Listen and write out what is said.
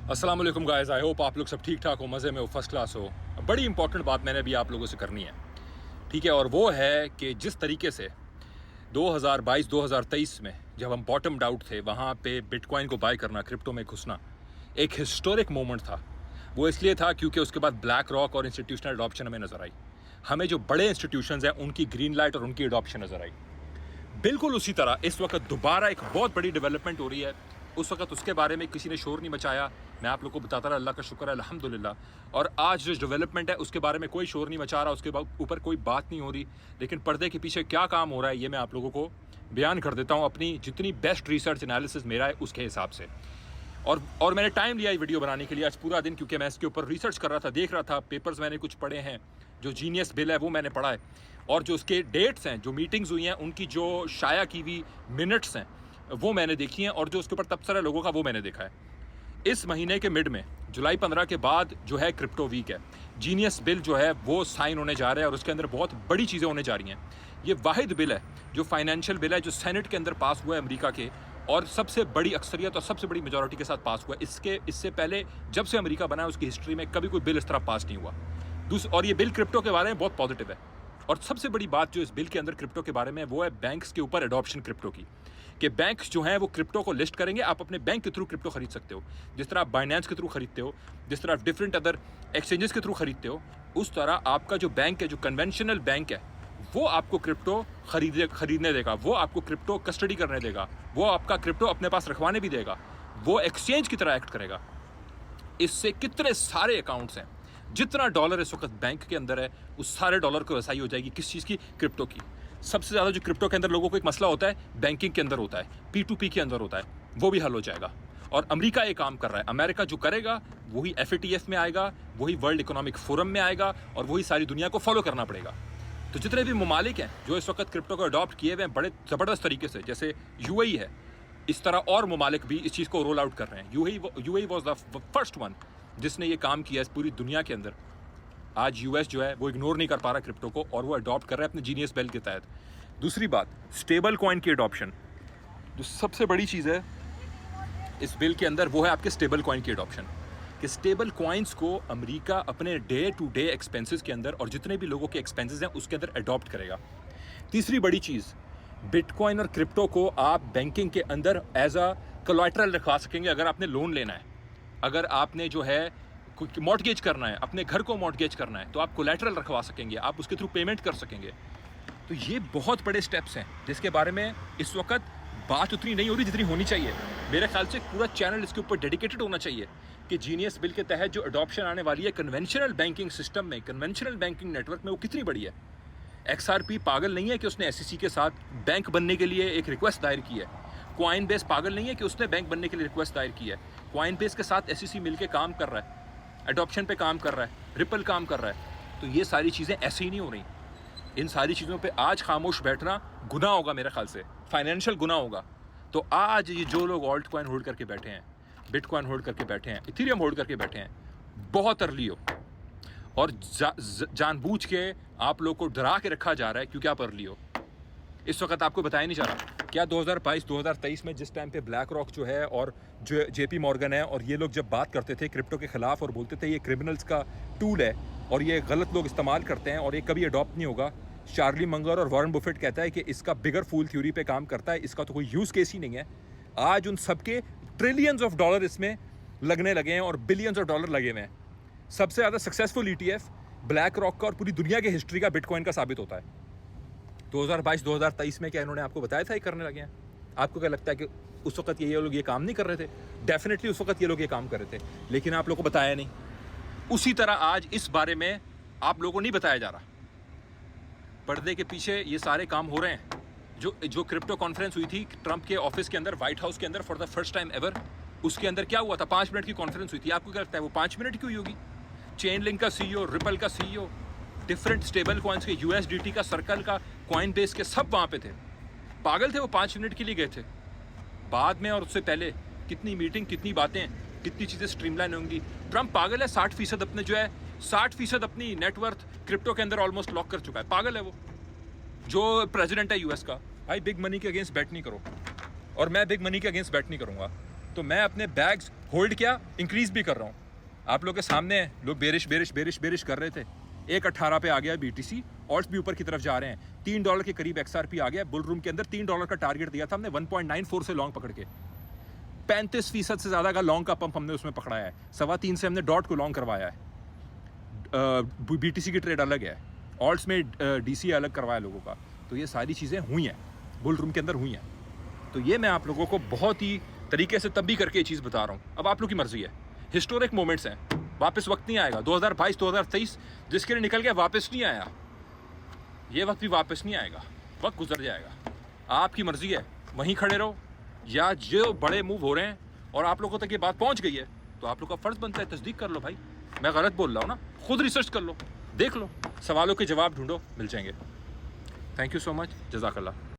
अस्सलाम वालेकुम guys, I hope आप लोग सब ठीक ठाक हो, मज़े में हो, फर्स्ट क्लास हो। बड़ी इंपॉर्टेंट बात मैंने भी आप लोगों से करनी है, ठीक है। और वो है कि जिस तरीके से 2022-2023 में जब हम बॉटम आउट थे, वहाँ पे बिटकॉइन को बाय करना, क्रिप्टो में घुसना एक हिस्टोरिक मोमेंट था। वो इसलिए था क्योंकि उसके बाद ब्लैक रॉक और इंस्टीट्यूशनल अडॉप्शन हमें नज़र आई। हमें जो बड़े इंस्टीट्यूशंस हैं उनकी ग्रीन लाइट और उनकी अडॉप्शन नज़र आई। बिल्कुल उसी तरह इस वक्त दोबारा एक बहुत बड़ी डेवलपमेंट हो रही है। उस वक्त उसके बारे में किसी ने शोर नहीं मचाया, मैं आप लोग को बताता रहा, अल्लाह का शुक्र है, अल्हम्दुलिल्लाह। और आज जो डेवलपमेंट है उसके बारे में कोई शोर नहीं मचा रहा, उसके ऊपर कोई बात नहीं हो रही, लेकिन पर्दे के पीछे क्या काम हो रहा है ये मैं आप लोगों को बयान कर देता हूँ अपनी जितनी बेस्ट रिसर्च एनालिसिस मेरा है उसके हिसाब से। और मैंने टाइम लिया ये वीडियो बनाने के लिए आज पूरा दिन, क्योंकि मैं इसके ऊपर रिसर्च कर रहा था, देख रहा था, पेपर्स मैंने कुछ पढ़े हैं, जो जीनियस बिल है वो मैंने पढ़ा है, और जो उसके डेट्स हैं, जो मीटिंग्स हुई हैं उनकी जो शाया की हुई मिनट्स हैं वो मैंने देखी हैं, और जो उसके ऊपर तबसरा लोगों का वो मैंने देखा है। इस महीने के मिड में जुलाई 15 के बाद जो है क्रिप्टो वीक है, जीनियस बिल जो है वो साइन होने जा रहा है और उसके अंदर बहुत बड़ी चीज़ें होने जा रही हैं। ये वाहिद बिल है जो फाइनेंशियल बिल है जो सेनेट के अंदर पास हुआ है अमेरिका के, और सबसे बड़ी अक्सरियत और सबसे बड़ी मेजॉरिटी के साथ पास हुआ है। इससे पहले जब से अमेरिका बना है उसकी हिस्ट्री में कभी कोई बिल इस तरह पास नहीं हुआ। और ये बिल क्रिप्टो के बारे में बहुत पॉजिटिव है। और सबसे बड़ी बात जो इस बिल के अंदर क्रिप्टो के बारे में वो है बैंक्स के ऊपर अडॉप्शन क्रिप्टो की, कि बैंक्स जो हैं वो क्रिप्टो को लिस्ट करेंगे। आप अपने बैंक के थ्रू क्रिप्टो खरीद सकते हो, जिस तरह आप बाइनेंस के थ्रू खरीदते हो, जिस तरह आप डिफरेंट अदर एक्सचेंजेस के थ्रू खरीदते हो, उस तरह आपका जो बैंक है, जो कन्वेंशनल बैंक है, वो आपको क्रिप्टो खरीदने देगा, वो आपको क्रिप्टो कस्टडी करने देगा, वो आपका क्रिप्टो अपने पास रखवाने भी देगा, वो एक्सचेंज की तरह एक्ट करेगा। इससे कितने सारे अकाउंट्स हैं, जितना डॉलर इस वक्त बैंक के अंदर है उस सारे डॉलर को रसाई हो जाएगी किस चीज़ की, क्रिप्टो की। सबसे ज़्यादा जो क्रिप्टो के अंदर लोगों को एक मसला होता है बैंकिंग के अंदर होता है, P2P के अंदर होता है, वो भी हल हो जाएगा। और अमेरिका ये काम कर रहा है, अमेरिका जो करेगा वही FATF में आएगा, वही वर्ल्ड इकोनॉमिक फोरम में आएगा, और वही सारी दुनिया को फॉलो करना पड़ेगा। तो जितने भी ममालिक हैं जो इस वक्त क्रिप्टो को अडॉप्ट किए हुए हैं बड़े ज़बरदस्त तरीके से, जैसे UAE है, इस तरह और ममालिक भी इस चीज़ को रोल आउट कर रहे हैं। UAE was the first one जिसने ये काम किया है पूरी दुनिया के अंदर। आज US जो है वो इग्नोर नहीं कर पा रहा क्रिप्टो को, और वो अडॉप्ट कर रहा है अपने जीनियस बिल के तहत। दूसरी बात, स्टेबल कॉइन की अडॉप्शन, जो सबसे बड़ी चीज़ है इस बिल के अंदर वो है आपके स्टेबल कॉइन की अडॉप्शन, कि स्टेबल कॉइन्स को अमेरिका अपने डे टू डे एक्सपेंसेस के अंदर और जितने भी लोगों के एक्सपेंसेस हैं उसके अंदर अडॉप्ट करेगा। तीसरी बड़ी चीज़, बिटकॉइन और क्रिप्टो को आप बैंकिंग के अंदर एज अ कोलैटरल रखवा सकेंगे। अगर आपने लोन लेना है, अगर आपने जो है मॉर्टगेज करना है, अपने घर को मॉर्टगेज करना है, तो आप कोलैटरल रखवा सकेंगे, आप उसके थ्रू पेमेंट कर सकेंगे। तो ये बहुत बड़े स्टेप्स हैं जिसके बारे में इस वक्त बात उतनी नहीं हो रही जितनी होनी चाहिए। मेरे ख्याल से पूरा चैनल इसके ऊपर डेडिकेटेड होना चाहिए कि जीनियस बिल के तहत जो अडॉप्शन आने वाली है कन्वेंशनल बैंकिंग सिस्टम में, कन्वेंशनल बैंकिंग नेटवर्क में, वो कितनी बड़ी है। XRP पागल नहीं है कि उसने SEC के साथ बैंक बनने के लिए एक रिक्वेस्ट दायर की है। कॉइनबेस पागल नहीं है कि उसने बैंक बनने के लिए रिक्वेस्ट दायर की है। कॉइनबेस के साथ SEC मिलकर काम कर रहा है, अडॉप्शन पे काम कर रहा है, रिपल काम कर रहा है। तो ये सारी चीज़ें ऐसे ही नहीं हो रही। इन सारी चीज़ों पे आज खामोश बैठना गुनाह होगा, मेरे ख्याल से फाइनेंशियल गुनाह होगा। तो आज ये जो लोग ऑल्ट कॉइन होल्ड करके बैठे हैं, बिटकॉइन होल्ड करके बैठे हैं, इथेरियम होल्ड करके बैठे हैं, बहुत अर्ली हो, और जानबूझ के आप लोग को डरा के रखा जा रहा है क्योंकि आप अर्ली हो। इस वक्त आपको बताया नहीं जा रहा क्या 2022-2023 में जिस टाइम पे ब्लैक रॉक जो है और जो JP मॉर्गन है और ये लोग जब बात करते थे क्रिप्टो के खिलाफ और बोलते थे ये क्रिमिनल्स का टूल है और ये गलत लोग इस्तेमाल करते हैं और ये कभी अडॉप्ट नहीं होगा, चार्ली मंगर और वॉरेन बुफेट कहता है कि इसका बिगर फूल थ्योरी पे काम करता है, इसका तो कोई यूज़ केस ही नहीं है। आज उन सबके ट्रिलियंस ऑफ डॉलर इसमें लगने लगे हैं और बिलियंस ऑफ डॉलर लगे हुए हैं। सबसे ज़्यादा सक्सेसफुल ETF ब्लैक रॉक का और पूरी दुनिया की हिस्ट्री का बिटकॉइन का साबित होता है। 2022-2023 में क्या इन्होंने आपको बताया था ये करने लगे हैं? आपको क्या लगता है कि उस वक्त ये लोग ये काम नहीं कर रहे थे? डेफिनेटली उस वक्त ये लोग ये काम कर रहे थे, लेकिन आप लोगों को बताया नहीं। उसी तरह आज इस बारे में आप लोगों को नहीं बताया जा रहा। पर्दे के पीछे ये सारे काम हो रहे हैं। जो क्रिप्टो कॉन्फ्रेंस हुई थी ट्रंप के ऑफिस के अंदर, व्हाइट हाउस के अंदर, for the first time ever, उसके अंदर क्या हुआ था? 5 मिनट की कॉन्फ्रेंस हुई थी। आपको क्या लगता है वो 5 मिनट की हुई होगी? चेन लिंक का CEO, रिपल का CEO, डिफरेंट स्टेबल कॉइन्स के, USDT का, सर्कल का, कॉइनबेस के, सब वहाँ पे थे। पागल थे वो, 5 मिनट के लिए गए थे। बाद में और उससे पहले कितनी मीटिंग, कितनी बातें, कितनी चीज़ें स्ट्रीमलाइन होंगी। ट्रंप पागल है, 60% अपने जो है 60% अपनी नेटवर्थ क्रिप्टो के अंदर ऑलमोस्ट लॉक कर चुका है। पागल है वो जो प्रेसिडेंट है US का। भाई बिग मनी के अगेंस्ट बैट नहीं करो, और मैं बिग मनी के अगेंस्ट बैट नहीं करूँगा। तो मैं अपने बैग्स होल्ड किया, इंक्रीज भी कर रहा हूँ। आप लोग के सामने लोग बेरिश कर रहे थे। 1.18 पे आ गया BTC, ऑल्ट्स भी ऊपर की तरफ जा रहे हैं। $3 के करीब XRP आ गया। बुल रूम के अंदर $3 का टारगेट दिया था हमने 1.94 से लॉन्ग पकड़ के 35% से ज़्यादा का लॉन्ग का पंप हमने उसमें पकड़ाया है। 3.25 से हमने डॉट को लॉन्ग करवाया है। BTC की ट्रेड अलग है, ऑल्ट्स में DC अलग करवाया लोगों का। तो ये सारी चीज़ें हुई हैं, बुल रूम के अंदर हुई हैं। तो ये मैं आप लोगों को बहुत ही तरीके से तब भी करके ये चीज़ बता रहा हूँ। अब आप लोग की मर्जी है। हिस्टोरिक मोमेंट्स हैं, वापस वक्त नहीं आएगा। 2022 2023 जिसके लिए निकल गया वापस नहीं आया, ये वक्त भी वापस नहीं आएगा, वक्त गुजर जाएगा। आपकी मर्जी है, वहीं खड़े रहो या जो बड़े मूव हो रहे हैं और आप लोगों तक ये बात पहुंच गई है तो आप लोग का फर्ज बनता है तस्दीक कर लो। भाई मैं गलत बोल रहा हूँ ना, खुद रिसर्च कर लो, देख लो, सवालों के जवाब ढूंढो, मिल जाएंगे। थैंक यू सो मच, जज़ाकल्लाह।